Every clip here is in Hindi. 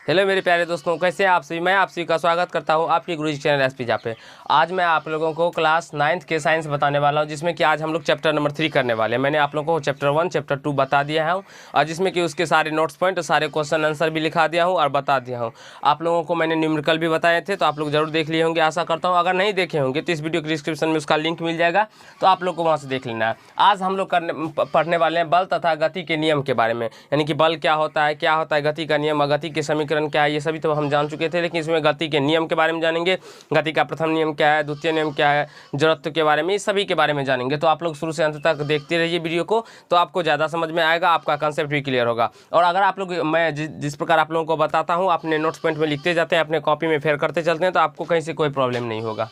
हेलो मेरे प्यारे दोस्तों, कैसे हैं आप सभी। मैं आप सभी का स्वागत करता हूं आपके गुरुजी चैनल एसपीजा पे। आज मैं आप लोगों को क्लास 9th के साइंस बताने वाला हूं, जिसमें कि आज हम लोग चैप्टर नंबर 3 करने वाले हैं। मैंने आप लोगों को चैप्टर 1 चैप्टर 2 बता दिया है और जिसमें कि उसके सारे नोट्स पॉइंट और सारे क्वेश्चन आंसर भी लिखा दिया हूँ और बता दिया हूँ। आप लोगों को मैंने न्यूमेरिकल भी बताए थे, तो आप लोग जरूर देख लिए होंगे आशा करता हूँ। अगर नहीं देखे होंगे तो इस वीडियो के डिस्क्रिप्शन में उसका लिंक मिल जाएगा, तो आप लोग को वहाँ से देख लेना है। आज हम लोग पढ़ने वाले हैं बल तथा गति के नियम के बारे में, यानी कि बल क्या होता है गति का नियम, गति के समीकरण क्या है, ये सभी तो हम जान चुके थे। लेकिन इसमें गति के नियम के बारे में जानेंगे, गति का प्रथम नियम क्या है, द्वितीय नियम क्या है, जड़त्व के बारे में, इस सभी के बारे में जानेंगे। तो आप लोग शुरू से अंत तक देखते रहिए वीडियो को, तो आपको ज़्यादा समझ में आएगा, आपका कंसेप्ट भी क्लियर होगा। और अगर आप लोग मैं जिस प्रकार आप लोगों को बताता हूँ अपने नोट्स पॉइंट में लिखते जाते हैं, अपने कॉपी में फेयर करते चलते हैं, तो आपको कहीं से कोई प्रॉब्लम नहीं होगा।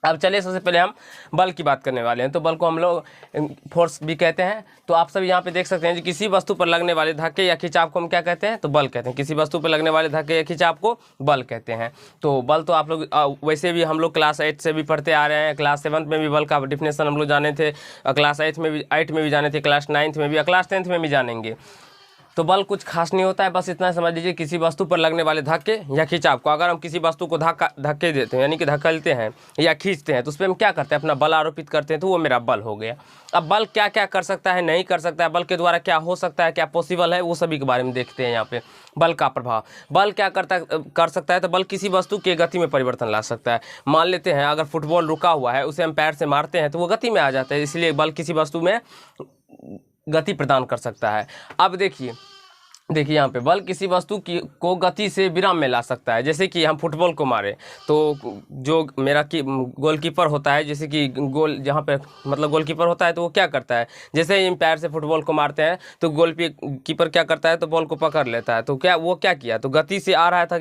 अब चलिए सबसे पहले हम बल की बात करने वाले हैं। तो बल को हम लोग फोर्स भी कहते हैं। तो आप सब यहाँ पे देख सकते हैं कि किसी वस्तु पर लगने वाले धक्के या खिंचाव को हम क्या कहते हैं, तो बल कहते हैं। किसी वस्तु पर लगने वाले धक्के या खिंचाव को बल कहते हैं। तो बल तो आप लोग वैसे भी हम लोग क्लास 8 से भी पढ़ते आ रहे हैं, क्लास 7 में भी बल का डिफिनेशन हम लोग जाने थे, क्लास 8 में भी जाने थे, क्लास 9th में भी और क्लास 10th में भी जानेंगे। तो बल कुछ खास नहीं होता है, बस इतना समझ लीजिए किसी वस्तु पर लगने वाले धक्के या खिंचाव को, अगर हम किसी वस्तु को धक्के देते हैं यानी कि धकेलते हैं या खींचते हैं, तो उस पर हम क्या करते हैं, अपना बल आरोपित करते हैं, तो वो मेरा बल हो गया। अब बल क्या क्या कर सकता है, नहीं कर सकता है, बल के द्वारा क्या हो सकता है, क्या पॉसिबल है, वो सभी के बारे में देखते हैं यहाँ पे। बल का प्रभाव, बल क्या कर सकता है, तो बल किसी वस्तु की गति में परिवर्तन ला सकता है। मान लेते हैं अगर फुटबॉल रुका हुआ है, उसे हम पैर से मारते हैं तो वो गति में आ जाता है, इसलिए बल किसी वस्तु में गति प्रदान कर सकता है। अब देखिए यहाँ पे बल किसी वस्तु को गति से विराम में ला सकता है। जैसे कि हम फुटबॉल को मारे तो जो मेरा गोलकीपर होता है, जैसे कि गोल जहाँ पे मतलब गोलकीपर होता है, तो वो क्या करता है, जैसे ही हम पैर से फुटबॉल को मारते हैं तो गोलकीपर क्या करता है, तो बॉल को पकड़ लेता है। तो क्या किया, तो गति से आ रहा था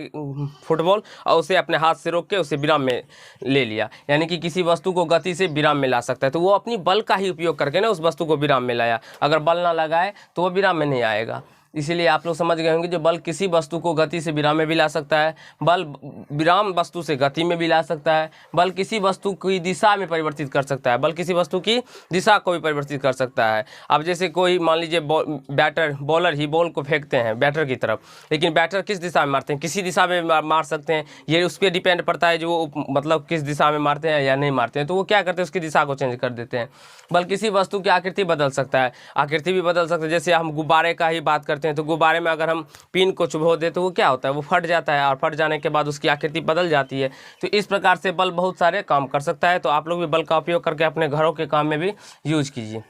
फुटबॉल और उसे अपने हाथ से रोक के उसे विराम में ले लिया, यानी कि किसी वस्तु को गति से विराम में ला सकता है। तो वो अपनी बल का ही उपयोग करके ना उस वस्तु को विराम में लाया। अगर बल ना लगाए तो वो विराम में नहीं आएगा। इसीलिए आप लोग समझ गए होंगे, जो बल किसी वस्तु को गति से विराम में भी ला सकता है, बल विराम वस्तु से गति में भी ला सकता है, बल किसी वस्तु की दिशा में परिवर्तित कर सकता है, बल किसी वस्तु की दिशा को भी परिवर्तित कर सकता है। अब जैसे कोई मान लीजिए बॉलर ही बॉल को फेंकते हैं बैटर की तरफ, लेकिन बैटर किस दिशा में मारते हैं, किसी दिशा में मार सकते हैं, ये उस पर डिपेंड पड़ता है जो मतलब किस दिशा में मारते हैं या नहीं मारते हैं। तो वो क्या करते हैं, उसकी दिशा को चेंज कर देते हैं। बल किसी वस्तु की आकृति बदल सकता है, आकृति भी बदल सकता है। जैसे हम गुब्बारे का ही बात करते हैं, तो गुब्बारे में अगर हम पिन को चुभो दे तो वो क्या होता है, वो फट जाता है और फट जाने के बाद उसकी आकृति बदल जाती है। तो इस प्रकार से बल बहुत सारे काम कर सकता है। तो आप लोग भी बल का उपयोग करके अपने घरों के काम में भी यूज कीजिए।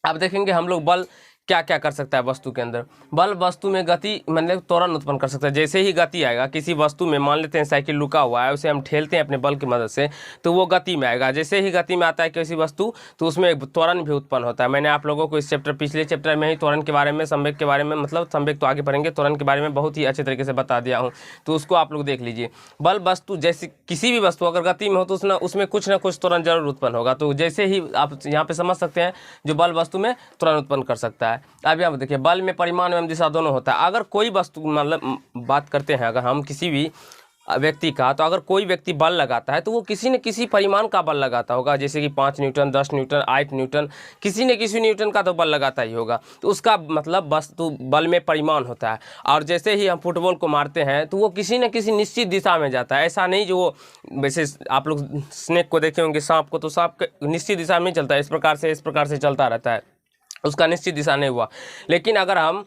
अब देखेंगे हम लोग बल क्या क्या कर सकता है वस्तु के अंदर। बल वस्तु में गति मतलब त्वरण उत्पन्न कर सकता है। जैसे ही गति आएगा किसी वस्तु में, मान लेते हैं साइकिल रुका हुआ है, उसे हम ठेलते हैं अपने बल की मदद से, तो वो गति में आएगा। जैसे ही गति में आता है किसी वस्तु, तो उसमें त्वरण भी उत्पन्न होता है। मैंने आप लोगों को इस पिछले चैप्टर में ही त्वरण के बारे में, संवेग के बारे में, मतलब संवेग तो आगे पढ़ेंगे, त्वरण के बारे में बहुत ही अच्छे तरीके से बता दिया हूँ, तो उसको आप लोग देख लीजिए। बल वस्तु जैसे किसी भी वस्तु अगर गति में हो तो उसमें कुछ ना कुछ त्वरण जरूर उत्पन्न होगा। तो जैसे ही आप यहाँ पे समझ सकते हैं जो बल वस्तु में त्वरण उत्पन्न कर सकता है। अब यहाँ देखिए बल में परिमाण एवं दिशा दोनों होता है। अगर कोई वस्तु मतलब बात करते हैं अगर हम किसी भी व्यक्ति का, तो अगर कोई व्यक्ति बल लगाता है तो वो किसी न किसी परिमाण का बल लगाता होगा। जैसे कि 5 न्यूटन, 10 न्यूटन, 8 न्यूटन, किसी न किसी न्यूटन का तो बल लगाता ही होगा। तो उसका मतलब वस्तु बल में परिमाण होता है। और जैसे ही हम फुटबॉल को मारते हैं तो वो किसी न किसी निश्चित दिशा में जाता है। ऐसा नहीं जो वो वैसे आप लोग स्नेक को देखे होंगे, सांप को, तो सांप निश्चित दिशा में नहीं चलता, इस प्रकार से चलता रहता है, उसका निश्चित दिशा नहीं हुआ। लेकिन अगर हम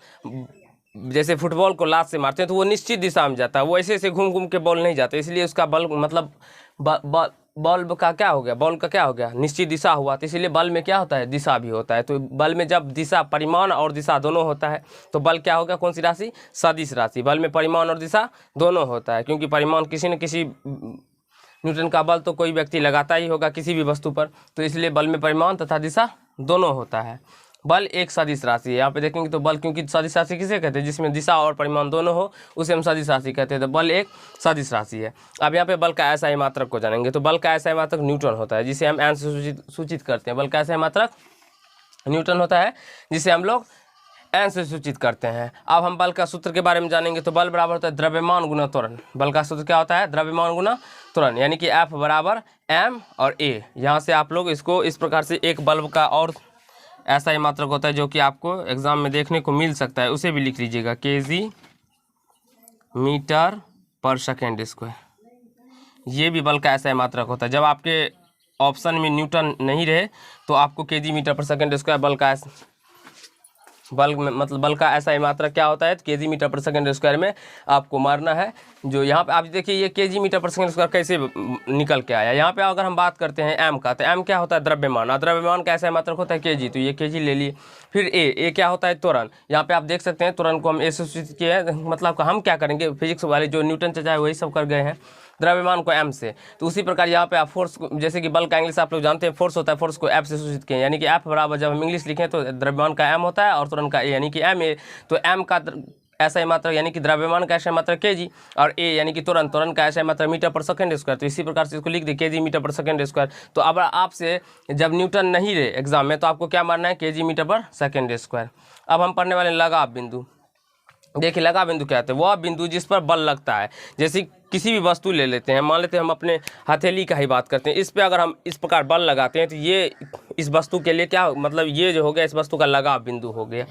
जैसे फुटबॉल को लात से मारते हैं तो वो निश्चित दिशा में जाता है, वो ऐसे घूम घूम के बॉल नहीं जाता, इसलिए उसका बल मतलब बॉल का क्या हो गया, बॉल का क्या हो गया, निश्चित दिशा हुआ। तो इसीलिए बल में क्या होता है, दिशा भी होता है। तो बल में जब दिशा, परिमाण और दिशा दोनों होता है तो बल क्या होगा, कौन सी राशि, सदिश राशि। बल में परिमाण और दिशा दोनों होता है, क्योंकि परिमाण किसी न किसी न्यूटन का बल तो कोई व्यक्ति लगाता ही होगा किसी भी वस्तु पर, तो इसलिए बल में परिमाण तथा दिशा दोनों होता है। बल एक सदिश राशि है। यहाँ पे देखेंगे तो बल, क्योंकि सदिश राशि किसे कहते हैं, जिसमें दिशा और परिमाण दोनों हो उसे हम सदिश राशि कहते हैं। तो बल एक सदिश राशि है। अब यहाँ पे बल का ऐसा ही मात्रक को जानेंगे। तो बल का ऐसा ही मात्रक न्यूटन होता है, जिसे हम एन से सूचित करते हैं। बल का ऐसा ही मात्रक न्यूटन होता है, जिसे हम लोग एन से सूचित करते हैं। अब हम बल का सूत्र के बारे में जानेंगे। तो बल बराबर होता है द्रव्यमान गुना त्वरण। बल का सूत्र क्या होता है, द्रव्यमान गुना त्वरण, यानी कि F बराबर m और a। यहाँ से आप लोग इसको इस प्रकार से एक बल्ब का और ऐसा ही मात्रक होता है जो कि आपको एग्जाम में देखने को मिल सकता है, उसे भी लिख लीजिएगा, kg मीटर पर सेकेंड स्क्वायर। ये भी बल का SI मात्रक होता है। जब आपके ऑप्शन में न्यूटन नहीं रहे तो आपको केजी मीटर पर सेकेंड स्क्वायर बल में मतलब बल का SI मात्रक क्या होता है, केजी मीटर पर सेकेंड स्क्वायर में आपको मारना है। जो यहाँ पे आप देखिए ये केजी मीटर पर सेकेंड स्क्वायर कैसे निकल के आया। यहाँ पे अगर हम बात करते हैं एम का, तो एम क्या होता है, द्रव्यमान, और द्रव्यमान का SI मात्रक होता है केजी, तो ये केजी ले लिए। फिर ए क्या होता है, त्वरण। यहाँ पे आप देख सकते हैं त्वरण को हम ए से सूचित किए हैं, मतलब हम क्या करेंगे, फिजिक्स वाले जो न्यूटन चाचा है वही सब कर गए हैं, द्रव्यमान को एम से। तो उसी प्रकार यहाँ पे आप फोर्स, जैसे कि बल का इंग्लिश आप लोग जानते हैं फोर्स होता है, फोर्स को एफ से सूचित किए, यानी कि एफ बराबर जब हम इंग्लिश लिखें तो द्रव्यमान का एम होता है और त्वरण का ए, यानी कि एम ए। तो एम का SI मात्रक यानी कि द्रव्यमान का SI मात्रक केजी, और ए यानी कि त्वरण का SI मात्रक मीटर पर सेकंड स्क्वायर। तो इसी प्रकार से इसको लिख दे केजी मीटर पर सेकंड स्क्वायर। तो अब आपसे जब न्यूटन नहीं रहे एग्जाम में तो आपको क्या मारना है, केजी मीटर पर सेकंड स्क्वायर। अब हम पढ़ने वाले लगाव बिंदु। देखिए लगाव बिंदु क्या होता है, वह बिंदु जिस पर बल लगता है। जैसे किसी भी वस्तु ले लेते हैं, मान लेते हैं हम अपने हथेली का ही बात करते हैं, इस पे अगर हम इस प्रकार बल लगाते हैं तो ये इस वस्तु के लिए क्या मतलब, ये जो हो गया इस वस्तु का लगाव बिंदु हो गया।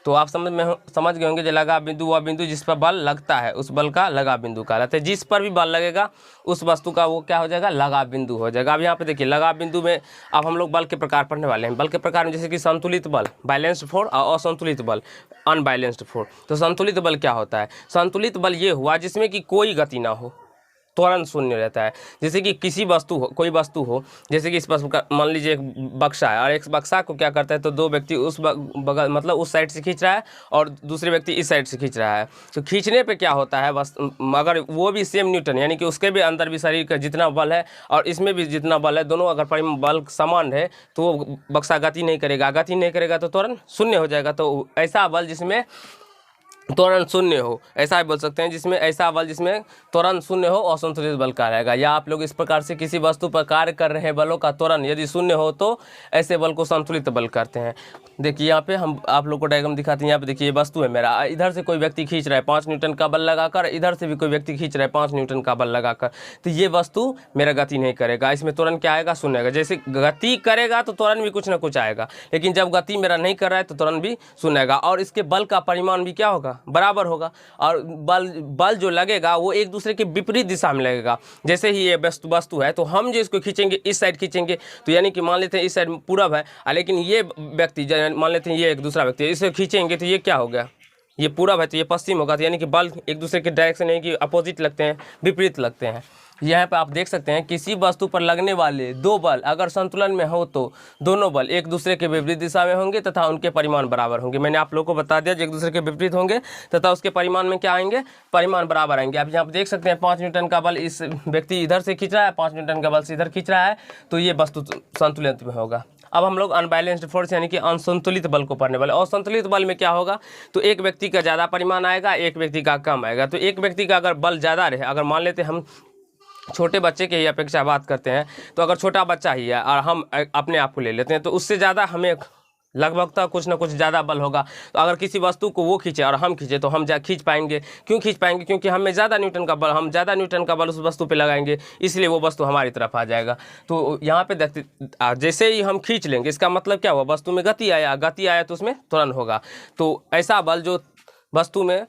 तो आप समझ गए होंगे जो लगाव बिंदु वह बिंदु जिस पर बल लगता है उस बल का लगाव बिंदु कहलाता है। जिस पर भी बल लगेगा उस वस्तु का वो क्या हो जाएगा, लगाव बिंदु हो जाएगा। अब यहाँ पे देखिए लगाव बिंदु में अब हम लोग बल के प्रकार पढ़ने वाले हैं। बल के प्रकार में जैसे कि संतुलित बल, बैलेंस्ड फोर्स, और असंतुलित बल, अनबैलेंस्ड फोर्स। तो संतुलित बल क्या होता है, संतुलित बल ये हुआ जिसमें कि कोई गति ना हो, त्वरण शून्य रहता है। जैसे कि किसी वस्तु हो, कोई वस्तु हो, जैसे कि इस वस्तु का मान लीजिए एक बक्सा है, और एक बक्सा को क्या करता है, तो दो व्यक्ति उस बगल मतलब उस साइड से खींच रहा है और दूसरे व्यक्ति इस साइड से खींच रहा है। तो खींचने पे क्या होता है, बस अगर वो भी सेम न्यूटन, यानी कि उसके भी अंदर भी शरीर का जितना बल है और इसमें भी जितना बल है, दोनों अगर परिमाण बल समान है तो वो बक्सा गति नहीं करेगा, गति नहीं करेगा तो त्वरण शून्य हो जाएगा। तो ऐसा बल जिसमें त्वरण शून्य हो, ऐसा भी बोल सकते हैं, जिसमें ऐसा बल जिसमें त्वरण शून्य हो असंतुलित बल कहलाएगा। या आप लोग इस प्रकार से किसी वस्तु पर कार्य कर रहे बलों का त्वरण यदि शून्य हो तो ऐसे बल को संतुलित बल करते हैं। देखिए यहाँ पे हम आप लोग को डायग्राम दिखाते हैं। यहाँ पे देखिए ये वस्तु है मेरा, इधर से कोई व्यक्ति खींच रहा है 5 न्यूटन का बल लगाकर, इधर से भी कोई व्यक्ति खींच रहा है 5 न्यूटन का बल लगाकर, तो ये वस्तु मेरा गति नहीं करेगा, इसमें त्वरण क्या आएगा, शून्य आएगा। जैसे गति करेगा तो त्वरण भी कुछ ना कुछ आएगा, लेकिन जब गति मेरा नहीं कर रहा है तो त्वरण भी शून्य आएगा, और इसके बल का परिमाण भी क्या होगा, बराबर होगा। और बल जो लगेगा वो एक दूसरे के विपरीत दिशा में लगेगा। जैसे ही ये वस्तु है तो हम जो इसको खींचेंगे इस साइड खींचेंगे, तो यानी कि मान लेते हैं इस साइड पूरब है, लेकिन ये व्यक्ति मान लेते हैं ये एक दूसरा व्यक्ति, इसे खींचेंगे तो ये क्या हो गया, ये पूरब है तो ये पश्चिम होगा। तो यानी कि बल एक दूसरे के डायरेक्शन यानी कि अपोजिट लगते हैं, विपरीत लगते हैं। यहाँ पे आप देख सकते हैं किसी वस्तु पर लगने वाले दो बल अगर संतुलन में हो तो दोनों बल एक दूसरे के विपरीत दिशा में होंगे तथा उनके परिमाण बराबर होंगे। मैंने आप लोगों को बता दिया, एक दूसरे के विपरीत होंगे तथा उसके परिमाण में क्या आएंगे, परिमाण बराबर आएंगे। आप यहाँ पे देख सकते हैं 5 न्यूटन का बल इस व्यक्ति इधर से खींच रहा है, 5 न्यूटन का बल से इधर खींच रहा है, तो ये वस्तु संतुलित में होगा। अब हम लोग अनबैलेंस्ड फोर्स यानी कि असंतुलित बल को पढ़ने वाले। असंतुलित बल में क्या होगा, तो एक व्यक्ति का ज़्यादा परिमाण आएगा, एक व्यक्ति का कम आएगा। तो एक व्यक्ति का अगर बल ज़्यादा रहे, अगर मान लेते हम छोटे बच्चे के ही अपेक्षा बात करते हैं, तो अगर छोटा बच्चा ही है और हम अपने आप को ले लेते हैं तो उससे ज़्यादा हमें लगभग तो कुछ ना कुछ ज़्यादा बल होगा। तो अगर किसी वस्तु को वो खींचे और हम खींचे तो हम खींच पाएंगे। क्यों खींच पाएंगे, क्योंकि हमें ज़्यादा न्यूटन का बल, हम ज़्यादा न्यूटन का बल उस वस्तु पे लगाएंगे, इसलिए वो वस्तु हमारी तरफ आ जाएगा। तो यहाँ पे देखते जैसे ही हम खींच लेंगे इसका मतलब क्या हुआ, वस्तु में गति आया, गति आया तो उसमें त्वरण होगा। तो ऐसा बल जो वस्तु में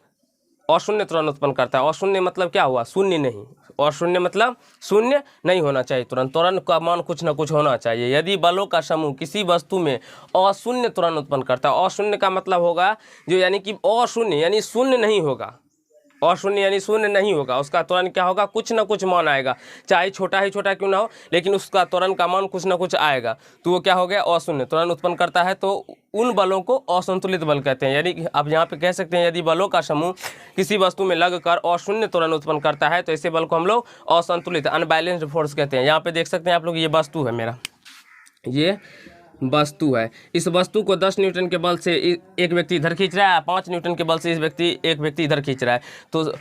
अशून्य त्वरण उत्पन्न करता है, अशून्य मतलब क्या हुआ, शून्य नहीं, अशून्य मतलब शून्य नहीं होना चाहिए त्वरण का मान कुछ ना कुछ होना चाहिए। यदि बलों का समूह किसी वस्तु में अशून्य त्वरण उत्पन्न करता है, अशून्य का मतलब होगा जो यानी कि अशून्य यानी शून्य नहीं होगा, अशून्य यानी शून्य नहीं होगा, उसका त्वरण क्या होगा, कुछ ना कुछ मान आएगा, चाहे छोटा ही छोटा क्यों ना हो, लेकिन उसका त्वरण का मान कुछ ना कुछ आएगा, तो वो क्या हो गया, अशून्य त्वरण उत्पन्न करता है। तो उन बलों को असंतुलित बल कहते हैं। यानी कि आप यहाँ पे कह सकते हैं यदि बलों का समूह किसी वस्तु में लगकर अशून्य त्वरण उत्पन्न करता है तो ऐसे बल को हम लोग असंतुलित अनबैलेंस्ड फोर्स कहते हैं। यहाँ पे देख सकते हैं आप लोग, ये वस्तु है मेरा, ये वस्तु है, इस वस्तु को 10 न्यूटन के बल से एक व्यक्ति इधर खींच रहा है, 5 न्यूटन के बल से एक व्यक्ति इधर खींच रहा है। तो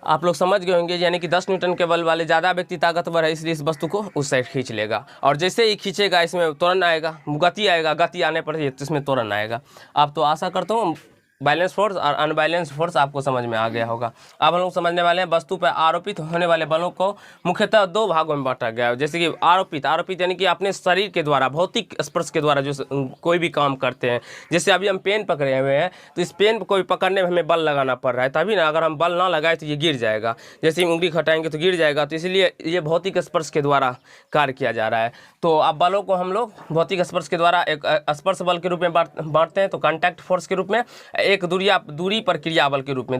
आप लोग समझ गए होंगे, यानी कि 10 न्यूटन के बल वाले ज़्यादा व्यक्ति ताकतवर है, इसलिए इस वस्तु को उस साइड खींच लेगा, और जैसे ही खींचेगा इसमें त्वरण आएगा, गति आएगा, गति आने पर इसमें त्वरण आएगा। आप तो आशा करता हूँ बैलेंस फोर्स और अनबैलेंस फोर्स आपको समझ में आ गया होगा। अब हम लोग समझने वाले हैं वस्तु पर आरोपित होने वाले बलों को मुख्यतः दो भागों में बांटा गया है। जैसे कि आरोपित यानी कि अपने शरीर के द्वारा, भौतिक स्पर्श के द्वारा जो कोई भी काम करते हैं। जैसे अभी हम पेन पकड़े हुए हैं तो इस पेन को पकड़ने में हमें बल लगाना पड़ रहा है, तभी ना, अगर हम बल ना लगाए तो ये गिर जाएगा। जैसे हम उंगली खटाएंगे तो गिर जाएगा, तो इसलिए ये भौतिक स्पर्श के द्वारा कार्य किया जा रहा है। तो अब बलों को हम लोग भौतिक स्पर्श के द्वारा एक स्पर्श बल के रूप में बांटते हैं, तो कॉन्टैक्ट फोर्स के रूप में, एक दूरी पर क्रिया बल के रूप में,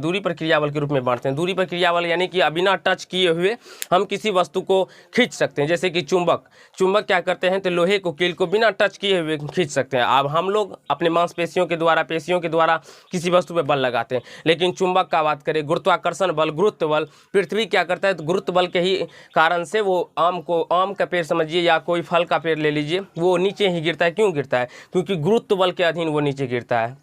बांटते हैं। दूरी पर क्रिया बल यानी कि बिना टच किए हुए हम किसी वस्तु को खींच सकते हैं। जैसे कि चुंबक क्या करते हैं, तो लोहे को, कील को बिना टच किए हुए खींच सकते हैं। अब हम लोग अपने मांसपेशियों के द्वारा किसी वस्तु पे बल लगाते हैं। लेकिन चुंबक का बात करें, गुरुत्वाकर्षण बल, गुरुत्व बल, पृथ्वी क्या करता है, तो गुरुत्व बल के ही कारण से वो आम का पेड़ समझिए या कोई फल का पेड़ ले लीजिए, वो नीचे ही गिरता है। क्यों गिरता है? क्योंकि गुरुत्व बल के अधीन वो नीचे गिरता है।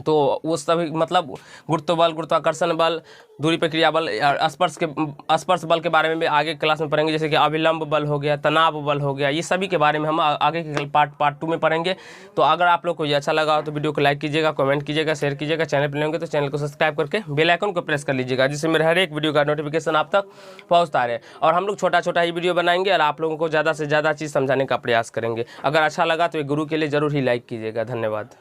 तो वो सभी मतलब गुरुत्व बल, गुरुत्वाकर्षण बल, दूरी पर क्रिया बल, स्पर्श बल के बारे में भी आगे क्लास में पढ़ेंगे। जैसे कि अभिलंब बल हो गया, तनाव बल हो गया, ये सभी के बारे में हम आगे के पार्ट 2 में पढ़ेंगे। तो अगर आप लोग को ये अच्छा लगा हो तो वीडियो को लाइक कीजिएगा, कमेंट कीजिएगा, शेयर कीजिएगा। चैनल पर लेंगे तो चैनल को सब्सक्राइब करके बेल आइकन को प्रेस कर लीजिएगा, जिससे मेरे हर एक वीडियो का नोटिफिकेशन आप तक पहुँचता रहे। और हम लोग छोटा ही वीडियो बनाएंगे और आप लोगों को ज़्यादा से ज़्यादा चीज़ समझाने का प्रयास करेंगे। अगर अच्छा लगा तो एक गुरु के लिए ज़रूर ही लाइक कीजिएगा। धन्यवाद।